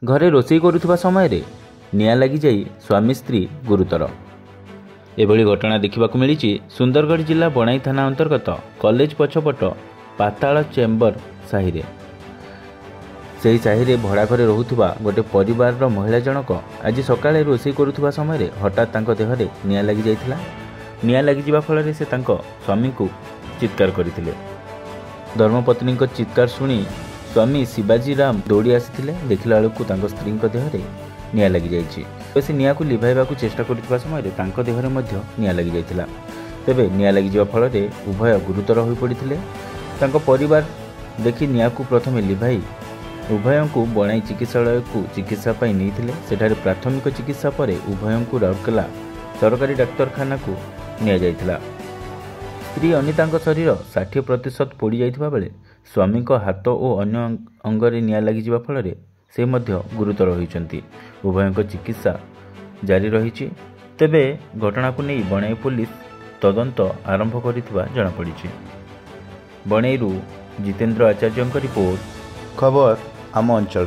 घरे रोषेई करुवा समय निआं लगी जाई स्वामी स्त्री गुरुतर। एभली घटना देखा मिली सुंदरगढ़ जिला बणाई थाना अंतर्गत कॉलेज पछपट पाताल चेम्बर साहि से साहि भड़ा घरे रोहुवा गोटे परिवार महिला जनक आज सकाळे रोषेई करुवा समय हठात देहरे निआं लगी जाइथिला। निआं लगी फल से स्वामी को चित्कार करथिले। धर्मपत्नी चित्कार शुणी स्वामी शिवाजी राम दौड़ी आसी देखला बेलू स्त्री देहरे निआं लगी जाइछि। से निआं को लिभाइबा चेष्टा करुवा समय देहरे निआं लगी जाइथिला। तेबे निआं लगी फल उभय गुरुतर हो पड़ते। परिवार देखि निआं को प्रथम लिभाई उभय को बणाई चिकित्सालय को चिकित्सा नहीं सेठारे प्राथमिक चिकित्सा पर उभय को राउरकेला सरकारी डाक्तरखाना को निया जाइथिला। स्त्री अनिता शरीर 60% पोड़ी जाइथिबा बेले स्वामी हाथ और अन्य अंगरे निया लगी फल से गुरुतर होइछन्ति। उभय चिकित्सा जारी रही। तेबे घटना को नहीं बणाई पुलिस तदंत आरंभ करिथिबा जणा पड़िछि। बणाईरू जितेन्द्र आचार्य रिपोर्ट खबर आम अंचल।